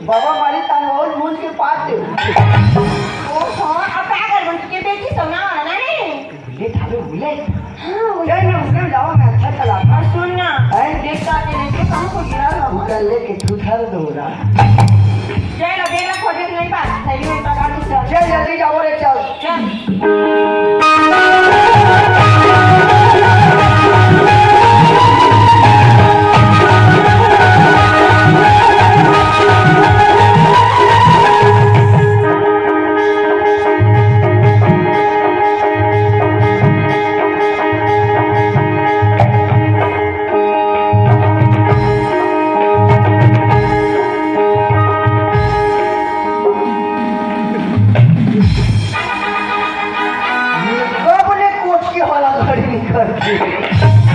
बाबा मारी तानवल मूल के पास दे ओहो अब क्या कर बंटी के बेटी सोना वाला ना रे भूले थावे भूले हां क्या ना उसने जाओ मैं अच्छा चला और सुन ना देखता के लेके कम को गिरा ना उधर लेके ठुठर दो रहा चल बेला खोटे नहीं बात सही में पका के चल चल जल्दी जाओ रे चल चल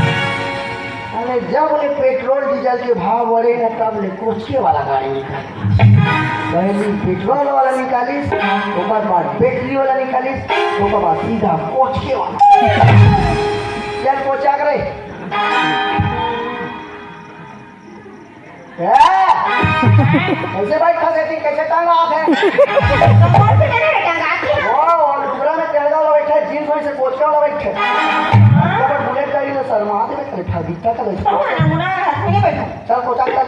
अरे जब ले पेट्रोल डीजल के भाव बढ़े ना तब ले कोचके वाला गाड़ी निकाली पहले पेट्रोल वाला निकालिस ओकर बाद बैटरी वाला निकालिस ओकर बाद सीधा कोचके वाला चल कोचा करे ऐसे भाई खसेती कैसे टांगा आप है कौन से करे टांगा आती है ओ और दूसरा में तेलगा वाला बैठा है जींस में से कोचका वाला बैठा है बुलेट गाड़ी में शर्मा दे करे था दिखता था वैसे कौन है मुना हाथ में बैठो चल कोचा चल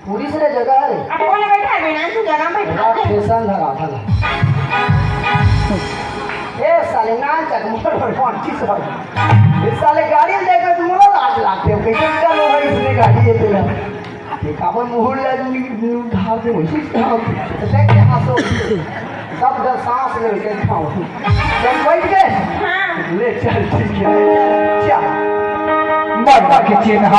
पूरी से जगह है अब कौन बैठा है बिना तू जगह में बैठा है स्टेशन लगा था ए साले नान चक मोड़ पर पहुंची सो इस साले गाड़ी देखकर तुम लोग लाज लागते हो कैसे क्या लोग है इसने गाड़ी ये तेरा ये काबर मुहर लगी धार से वैसे क्या तो देख के हंसो सब दस सांस ले के खाओ चल बैठ गए हां ले चल ठीक है चल मरदा के चिन्ह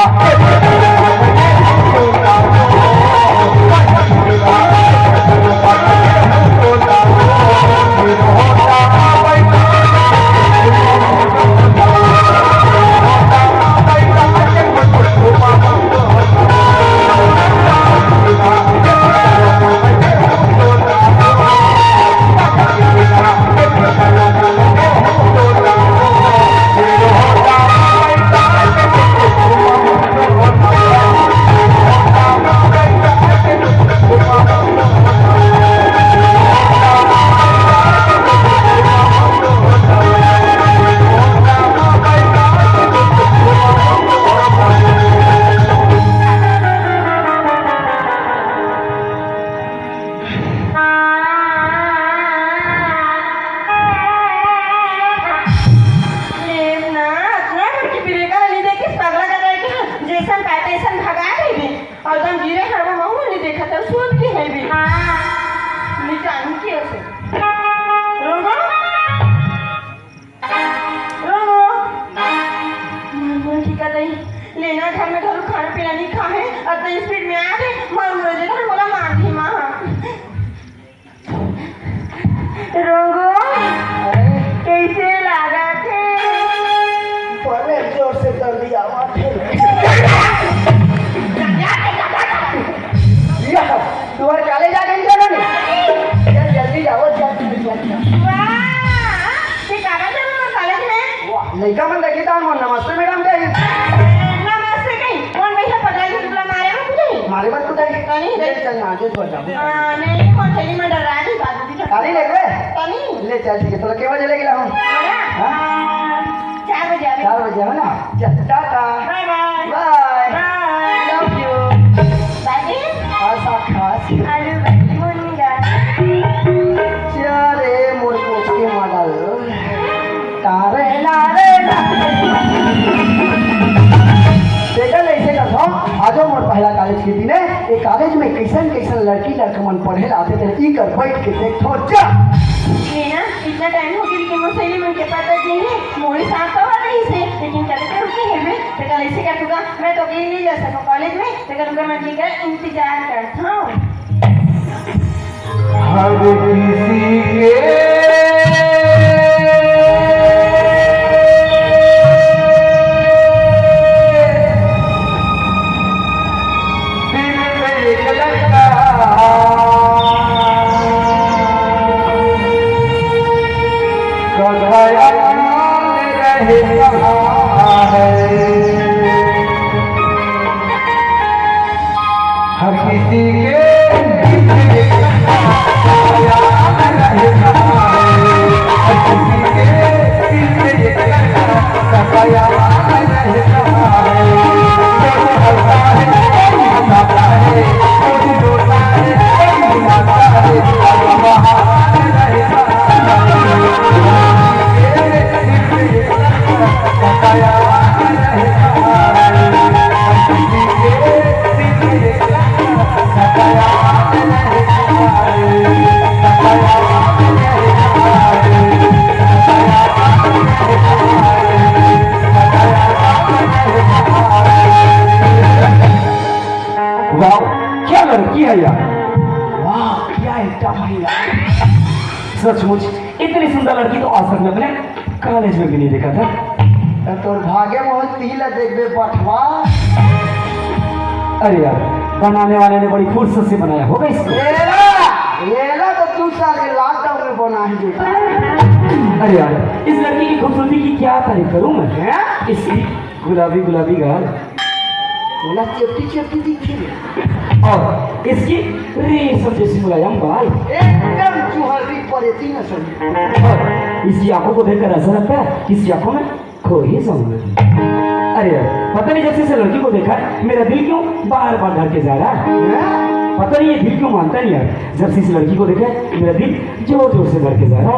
लेना घर में घरों खाना पीना नहीं खा है और तो स्पीड में आ गए मार मुझे तो बोला मार दी माँ रोगो कैसे लगा थे पहले जोर से कर दिया तुम्हारे कॉलेज आ गए जाना नहीं चल जल्दी जाओ कॉलेज में लड़का मन लगी था नमस्ते मैडम दे नमस्ते कहीं कौन भैया पकड़ा के तुला मारे में कुछ मारे बात कुछ नहीं चल आगे बढ़ जाओ नहीं कौन चली मैं डर रहा थी बात भी गाड़ी ले गए नहीं ले चल ठीक है तो के बजे लेके लाऊं 4 बजे 4 बजे है ना चल tata bye bye bye bye love you दादी आशा खास आलू मुंगा चले मोर कोच के मॉडल तारे नारे देखल ऐसे करता आजो मोर पहला कॉलेज के दिन ए कॉलेज में कैसन कैसन लड़की लड़का मन पढ़े आते थे ई कर बैठ के देखो जा ये ना इतना टाइम हो गया कि मोर सहेली मन के पता नहीं है मोरे साथ तो आ रही से लेकिन चले तो रुके है मैं तो कल ऐसे कर दूंगा मैं तो कहीं नहीं जा सकूं कॉलेज में तो करूंगा मैं जी का इंतजार करता हूं हर किसी के गया रहे कहाँ है। हर किसी के क्या लड़की है यार, वाह क्या एकदम है यार। सचमुच इतनी सुंदर लड़की तो आज तक मैं अपने कॉलेज में भी नहीं देखा था। तोर भाग्य मोहन तिला देखबे पठवा। अरे यार बनाने वाले ने बड़ी फुर्सत से बनाया होगा इसको। येला तो 2 साल के लॉकडाउन में बना ही देता। अरे यार इस लड़की की खूबसूरती की क्या तारीफ करूं मैं। इसकी गुलाबी गुलाबी गाल बोला चेपटी चेपटी दिखी और इसकी रेशम जैसी मुलायम बाल एकदम चुहरी पर इतनी न सही। और इसकी आंखों को देखकर ऐसा लगता है कि इसकी आंखों में खो ही जाऊंगा। अरे यार पता नहीं जैसे इस लड़की को देखा है मेरा दिल क्यों बार बार धड़के जा रहा है। पता नहीं ये दिल क्यों मानता नहीं यार। जब से इस लड़की को देखा है मेरा दिल जोर जोर से धड़के जा रहा है।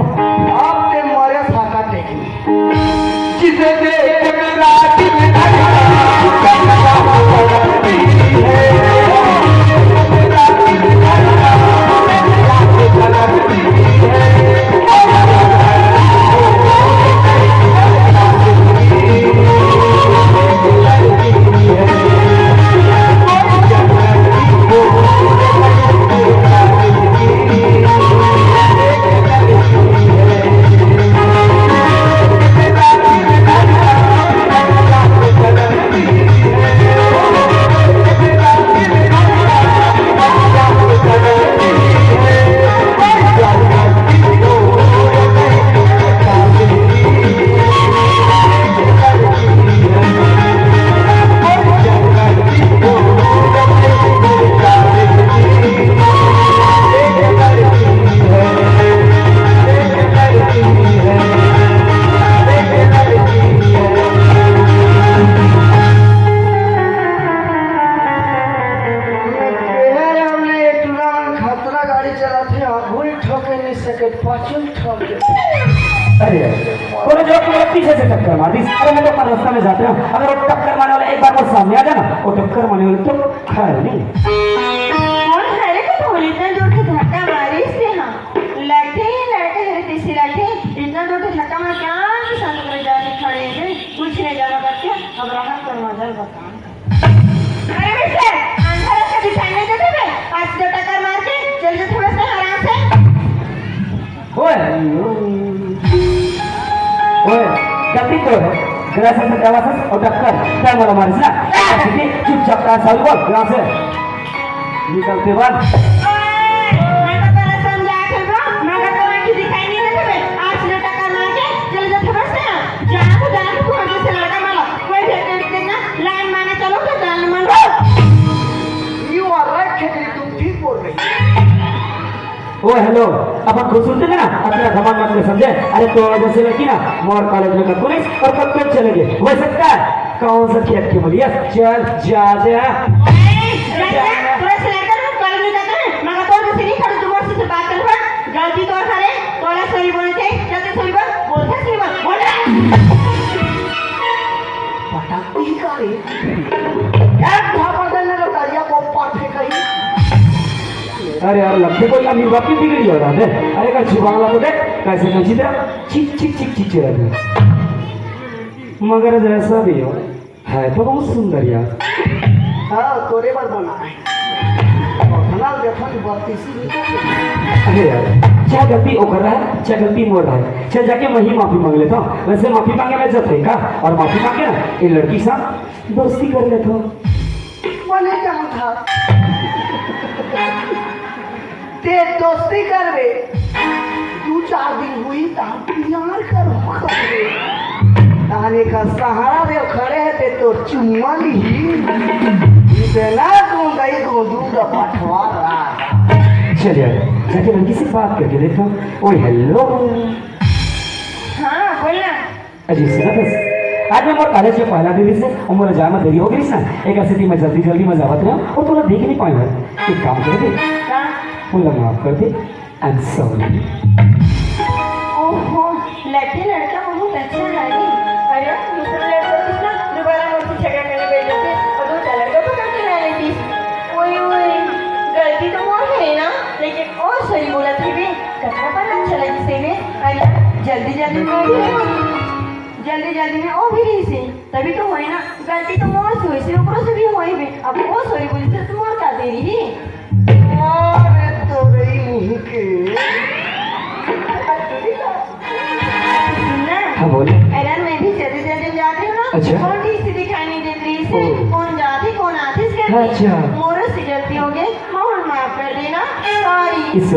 अब ते मरे फाका टेकी जिसे देख मेरा दिल अरे बोले जो तुम्हारे पीछे से टक्कर मार दी। अरे मैं तो अपना रास्ता में जाते हूँ, अगर वो टक्कर मारने वाला एक बार वो सामने आ जाए ना वो टक्कर मारने वाले तो खैर नहीं। कौन हरे को बोले इतना जोर से धक्का मारी से। हाँ लड़के हरे तीसरी लड़के इतना जोर से धक्का मार क्या किसान करे जाने खड़े हैं कुछ नहीं जाना करके अब राहत कर मजा बता। अरे मिस्टर अंदर से दिखाई नहीं देते बे आज जो टक्कर मार के चल जा थोड़ा सा आराम से। ओए गलती तो है ग्लास से दवा से और टक्कर क्या मारा मारिस ना ठीक है चुपचाप का साल बोल ग्लास से निकलते बाद मैं तो तेरा समझा के ब्रो मैं तो आंख दिखाई नहीं देते बे आज जो टक्कर मार के चल जा थोड़ा सा जान को आगे से लड़का मारो कोई भी देखना लाइन माने चलो तो जान मान लो। यू आर राइट खेतरी तुम ठीक बोल रही। ओ हेलो अपन खुद सुनते थे ना अपना धमान मत में समझे। अरे तो जैसे लड़की ना मोर कॉलेज में कब पुलिस और कब कब चले गए हो सकता है कौन सा खेत की बोलिए चल जा जा थोड़ा से लेकर कॉलेज में जाते हैं मगर तो जैसे नहीं खड़े तुम्हारे से बात कर पा गलती तो करे थोड़ा सही बोलना चाहिए जल्दी सही बोलते सही बोल पटाखी का रे क्या था पड़ने लगा करिया को पाठे कहीं। अरे यार लगते कोई अमीर बाप की बिगड़ी हो रहा है। अरे का छुपाला तो देख कैसे कैसी तरह चिक चिक चिक चिक रहते मगर जैसा भी हो है तो बहुत सुंदर यार। हाँ तोरे बार बना है और देखो 32 अरे यार क्या गलती वो कर रहा है क्या गलती मोड़ रहा है। चल जाके मैं ही माफी मांग लेता हूँ। वैसे माफी मांगे मैं जब देखा और माफी मांगे ना ये लड़की साथ दोस्ती कर लेता हूँ। मने क्या था ते दोस्ती करबे 2-4 दिन हुई ता प्यार करो करबे ता आने का सहारा दे खड़े है ते तो चुम्मा ली इतना तुम गई को दूध पठवा रहा। चलिए जाके लड़की से बात करके देखो। ओए हेलो। हाँ बोलना। अजी सुना बस आज मैं मोर कॉलेज में पहला दिन से और मोर जाना देरी हो गई ना एक स्थिति में जल्दी जल्दी में जावत रहा और तोला देख नहीं पाई है। एक काम कर दे हाँ। मुझे माफ कर दे। I am sorry. ओहो लड़की लड़का बहुत अच्छा लगी। अरे दूसरा लड़का कितना दोबारा मुझसे झगड़ा करने बैठ जाते और दूसरा लड़का पकड़ के ला लेती। ओए ओए गलती तो मोर है ना लेकिन ओ सही बोला थी भी कतना पर अच्छा लगी से भी। अरे जल्दी जल्दी में भी जल्दी में ओ भी रही से तभी तो होई ना गलती तो मोर से हुई से ऊपर से भी होई भी अब ओ सॉरी बोली से तुम और का दे रही। अरे तो रही मुंह के सुनना। हाँ बोले। अरे मैं भी जल्दी जाती हूँ ना। अच्छा। कौन ठीक से दिखाई नहीं देती रही से ओह। कौन जाती कौन आती इसके अच्छा। मोर से गलती हो गई मोर माफ कर देना सॉरी। इस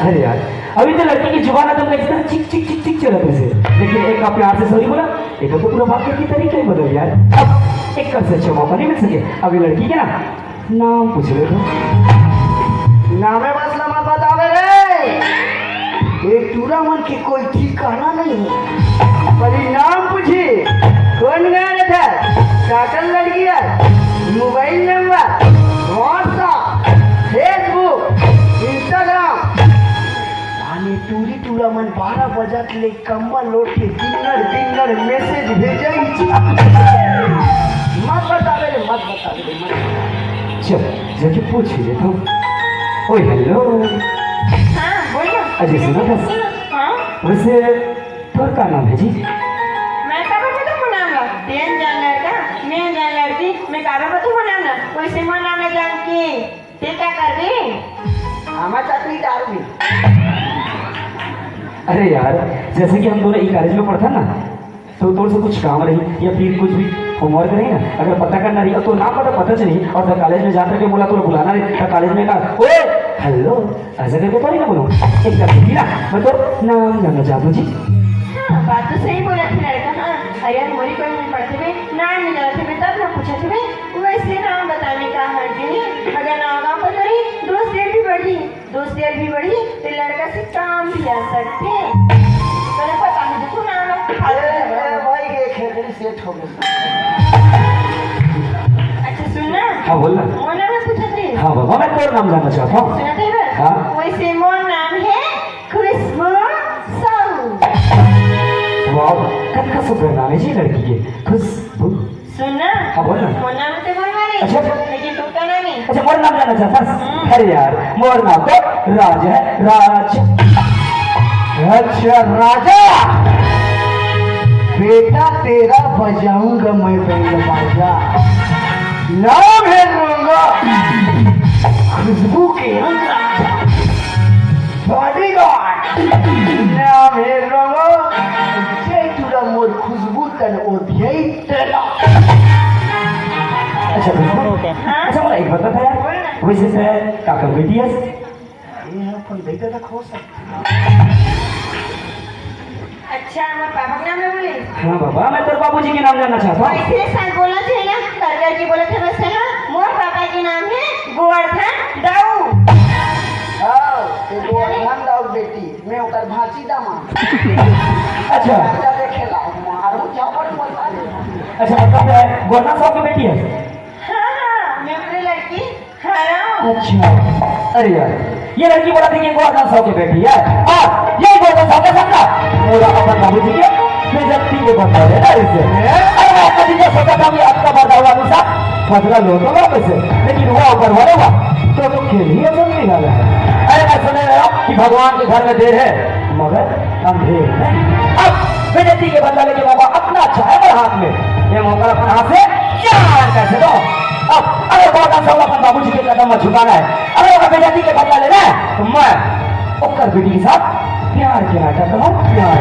अरे यार अभी तो लड़की की जुबान एकदम कैसे ना चिक चिक चिक चिक चला से लेकिन एक का प्यार से सॉरी बोला एक तो पूरा वाक्य की तरीके ही बदल यार। अब एक कर से अच्छा मौका नहीं मिल सके। अभी लड़की के ना नाम पूछ ले तो नामे मसला मत बतावे रे। एक टूरा मन की कोई ठिकाना नहीं है। परिणाम पूछी कौन गया था काटल लड़की है mobile number WhatsApp Facebook Instagram आने टूरी टूरा मन 12 बजत ले कम्बल लोट के दिनर मैसेज भेजे मत बतावे रे मत चल जाके पूछ ही लेता हूँ। ओए हेलो। हाँ बोलो। अजय सुना बस हाँ वैसे तोर का नाम है जी? मैं काबा बता मनाऊंगा तेन जान लड़का मैं जान लड़की मैं काबा बता मनाऊंगा वैसे मनाना जान के ते क्या कर रही हमारा चटनी डाल दी। अरे यार जैसे कि हम दोनों एक कॉलेज में पढ़ता ना तो तोड़ से कुछ काम रही या फिर कुछ भी होमवर्क रही ना अगर पता करना रही तो नाम पता चली और जब कॉलेज में जाकर के बोला तो बुलाना रही तो कॉलेज में कहा ओए हेलो ऐसा करके तो नहीं ना बोलूँ एक दफे ना मैं तो नाम जानना चाहता हूँ जी। हाँ बात तो सही बोला थी लड़का। हाँ अरे यार मोरी कोई नहीं पढ़ते हुए नाम नहीं जाते हुए तब ना पूछा थे वैसे नाम बताने का हर्ज नहीं। अगर नाम गाँव पर करी दोस्त देर भी बढ़ी तो लड़का से काम भी आ सकते पहले पता नहीं देखो नाम भाई के खेतरी सेट हो गया। अच्छा सुनना। हाँ बोलना। मोर नाम है पूछा थी। हाँ बाबा मैं तोर नाम जानना चाहता हूँ। सुना थे बस। हाँ। वैसे मोर नाम है खुशबू साहू। वाह कितना सुंदर नाम है जी लड़की के खुशबू। सुनना। हाँ बोलना। मोर नाम तो बोल मारे अच्छा। लेकिन तू का नाम है। अच्छा मोर नाम जानना चाहता। अरे यार मोर नाम तो राज है राज। अच्छा राजा बेटा तेरा बजाऊंगा मैं बैंड बाजा। नाम है रंगा खुशबू के बॉडीगार्ड। नाम है रंगा जय तुरा मोर खुशबू तन ओधियै तेरा। अच्छा अच्छा मला एक बता था यार वैसे से काका बेटी है ये अपन बेटा तक हो सकता। अच्छा हमारे पापा का नाम है बोले। हाँ बाबा मैं तेरे बाबूजी के नाम जानना चाहता हूँ। ऐसे साथ बोला थे ना करकर की बोले थे वैसे हाँ मोर पापा के नाम है गोवर्धन दाऊ। आओ ये गोवर्धन दाऊ बेटी मैं ओकर भांची दामा। अच्छा राजा देखेला मारो झापड़ बोलता है। अच्छा मतलब गोवर्धन साहब की बेटी है। हाँ हाँ मैं अपनी लड़की हराम। अच्छा अरे यार ये लड़की बोला थी कि गोवर्धन साहब की बेटी है और ये गोवर्धन साहब का सपना पूरा अपन बाबूजी के बेइज्जती के बता दे ना इसे। अरे मैं कभी ये सोचा था कि आपका बड़ा हुआ अनुसार बदला लो तो वापस से लेकिन हुआ ऊपर वाले हुआ तो खेल ही सब नहीं डाला है। अरे मैं सुने रहा हूँ कि भगवान के घर में देर है मगर अंधेर नहीं। अब बेइज्जती के बदला लेके बाबा अपना अच्छा है मेरे हाथ में ये मौका अपने हाथ से यार कैसे दो। अब अगर गोवर्धन साहब अपन बाबूजी के कदम में झुकाना है अगर अगर बेइज्जती के बदला लेना है तो मैं ओकर बेटी के साथ प्यार के नाटक करो प्यार।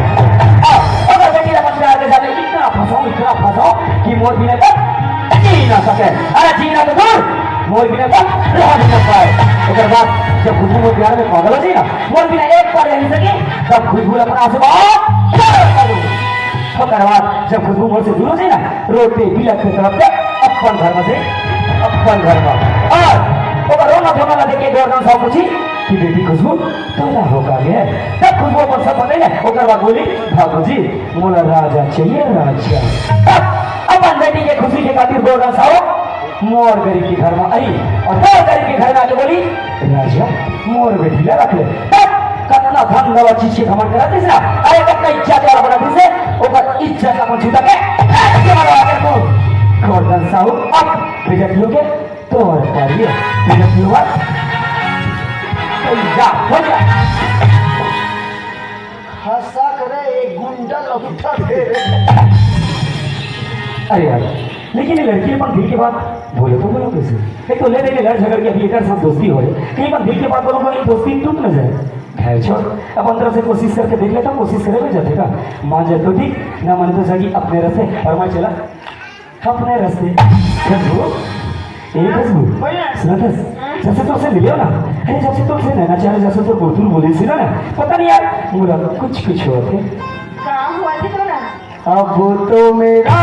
अगर बेटी अपन प्यार के साथ इतना फंसाओ कि मोर बिना तक जी ना सके। अरे जीना तो दूर मोर बिना तक रह भी ना पाए। उसके बाद जब खुशबू मोर प्यार में पागल हो जाए ना मोर बिना एक बार रह नहीं सके तब खुशबू अपना से बात बाद जब खुशबू मोर से दूर हो जाए ना रोड पे बिलक के तरफ पे अपन घर में से अपन घर में और ओकर रोना धोना ला देख के गोरगांव साहब पूछी कि बेटी खुशबू तोला होगा गया तब खुशबू अपन सब बने ना ओकर बाद बोली बाबूजी मोला राजा चाहिए राजा अपन बेटी के खुशी के खातिर गोरगांव साहब मोर गरीब के घर में आई और मोर गरीब के घर में आके बोली राजा मोर बेटी ला रख ले तब कतना धन दवा चीज के घमंड कराते से ना अरे कतना इज्जत वाला बनाते से ओकर इज्जत अपन छूटा के ऐसे मारवा के को गोरगांव साहब अब बेजतियों के तोड़ पारिए बेजतियों का जा हो जा हंसा करे एक गुंडा लौटा दे अरे यार लेकिन ये लड़की अपन दिल के बात बोले तो बोलो कैसे एक तो ले लेके लड़ झगड़ के अभी साथ दोस्ती हो जाए कहीं अपन दिल के बात बोलो ये दोस्ती टूट न जाए खैर छोड़ अब अंदर से कोशिश करके देख लेता हूँ कोशिश करे में जाते का मान जाए तो ठीक ना माने तो जाएगी अपने रास्ते और मैं चला अपने रास्ते खुशबू ए खुशबू सुना था जब से तुमसे मिले हो ना अरे जब से तुमसे नैना चाहे जैसे तो बोतूल बोले सी ना पता नहीं यार मुरा कुछ कुछ हुआ थे कहाँ हुआ थे तो ना अब तो मेरा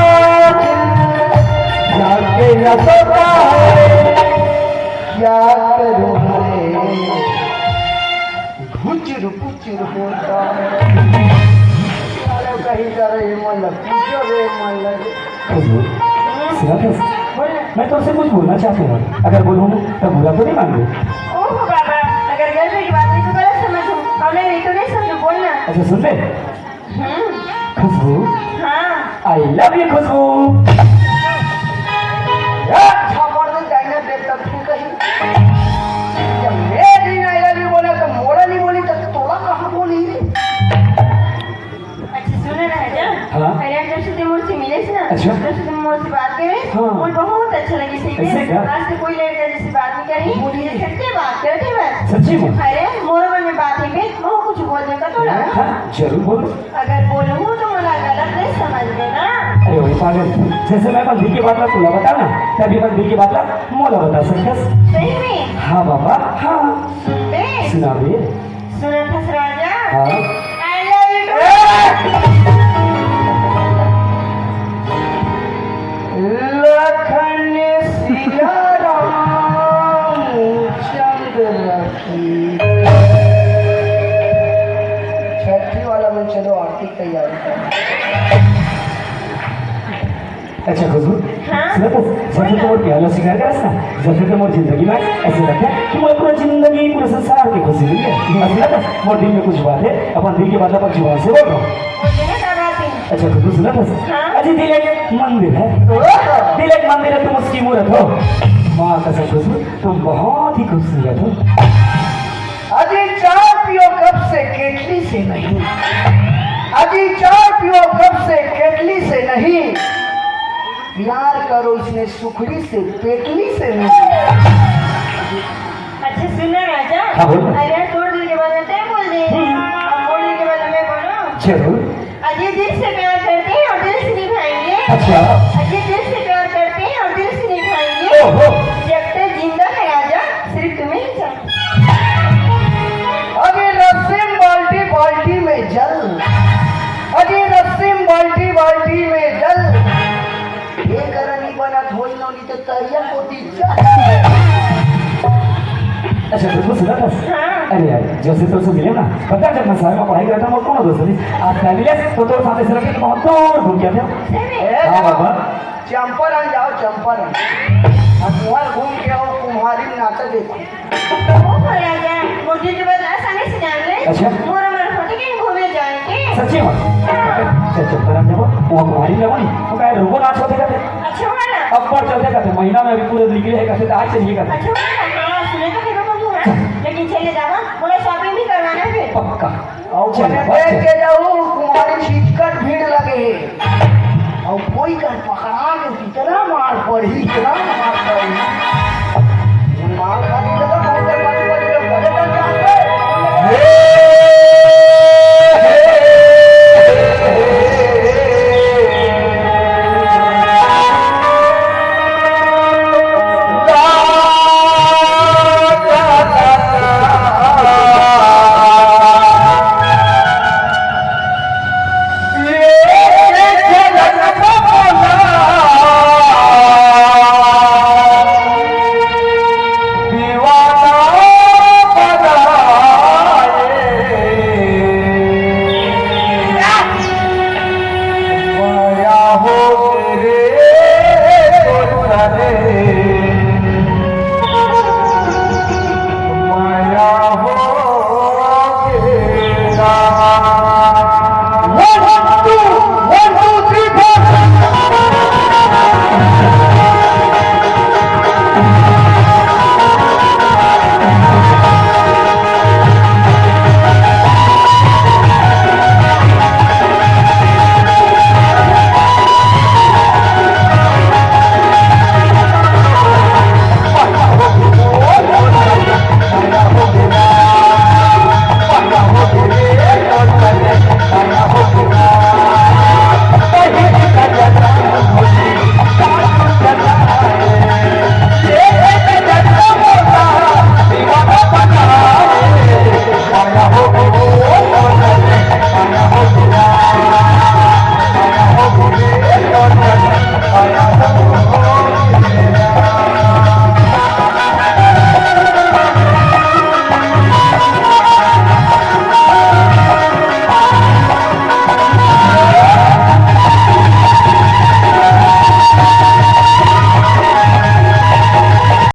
जाके न पता है क्या करूं मैं भुचुर पुचुर होता है कहीं जा रहे मतलब खुशबू सुना था मैं तुमसे कुछ बोलना चाहती हूँ अगर बोलूँ तो बुरा तो नहीं मान लो ओह बाबा अगर गर्लफ्रेंड की बात नहीं तो गलत समझूं और नहीं तो नहीं समझूं बोलना अच्छा सुन ले खुशबू हाँ आई लव यू खुशबू अच्छा सुनो ना राजा हाँ? अरे जब से तुम मुझसे मिले थे ना अच्छा? जब से तुम मुझसे बात करे हाँ। मुझे बहुत अच्छा लगी थी ऐसे क्या? आज से कोई लड़का जैसे बात नहीं करी मुझे सच्चे बात करते बस सच्ची में अरे मोर मन में बात है कि मैं कुछ बोल देगा तो ना हाँ जरूर बोलो अगर बोलूँ तो मुझे गलत नहीं समझ लेना अरे वही पागल जैसे मैं बंदी की बात ला तुला बता ना तभी बंदी की बात ला मोला बता सकस सही में हाँ बाबा हाँ सुन बे सुना बे सुना था राजा हाँ I love you Lakhan Siya Ram Chandra की छठी वाला में चलो आरती की तैयारी कर अच्छा खुशबू हाँ? सुना तो जब से तुम्हारे प्याला शिकार करस ना जब से तुम्हारी जिंदगी में ऐसे रखे कि मुझे पूरा जिंदगी पूरे संसार की खुशी मिली है सुना तो मोर दिल में कुछ बात है अपन दिल की बात अपन जुबान से बोल रहा हूँ बोलते ना क्या बात है अच्छा खुशबू सुना तो हाँ? अजी दिल एक मंदिर है दिल एक मंदिर है तुम उसकी मूर्त हो माँ कसम खुशबू तुम बहुत ही खूबसूरत हो अजी चाय पियो कब से केटली से नहीं अजी चाय पियो कब से केटली से नहीं प्यार करो इसने सुखड़ी से पेटली से नहीं अच्छा सुनो राजा हाँ, बोलो। अरे तोड़ दिल के बाद में तय बोल दे अब मोड़ दिल के बाद में मैं बोलूं जरूर अजय दिल से प्यार करते हैं और दिल से निभाएंगे अच्छा अजय दिल से प्यार करते हैं और दिल से निभाएंगे ओहो जब तक जिंदा है राजा सिर्फ तुम्हें ही चाहिए अभी रस्सिम बाल्टी बाल्टी में जल अभी रस्सिम बाल्टी बाल्टी में जल ये करनी बना धोई नो नी तो तरिया को दी अच्छा खुशबू सुना था हाँ। अरे यार जब से तुमसे मिले ना पता है जब मैं शहर में पढ़ाई करता हूँ कौन दोस्त नहीं आज फैमिली तो तोर साथ ऐसे रखे बहुत दूर घूम गया था हाँ बाबा चंपारण जाओ चंपारण कुमार घूम के आओ कुम्हारी नाचा देखो ओह राजा मुझे जो बात आसानी से जान ले अच्छा। मोरा मन होते कि घूमने जाएंगे सच्ची बात अच्छा चुप करा जब वो कुम्हारी में वही तो कहे रुको नाच होते कहते अच्छा वाला अब पर चलते कहते महीना में अभी पूरे निकले है कहते आज चलिए कहते अच्छा वाला हाँ सुने तो फिर मैं है लेकिन चले जावा मुझे शॉपिंग भी करवाना है फिर पक्का और चलो, बने देख चलो। के जाओ कुम्हारी छिटकर भीड़ लगे और कोई कर पकड़ा के इतना मार पड़ी इतना मार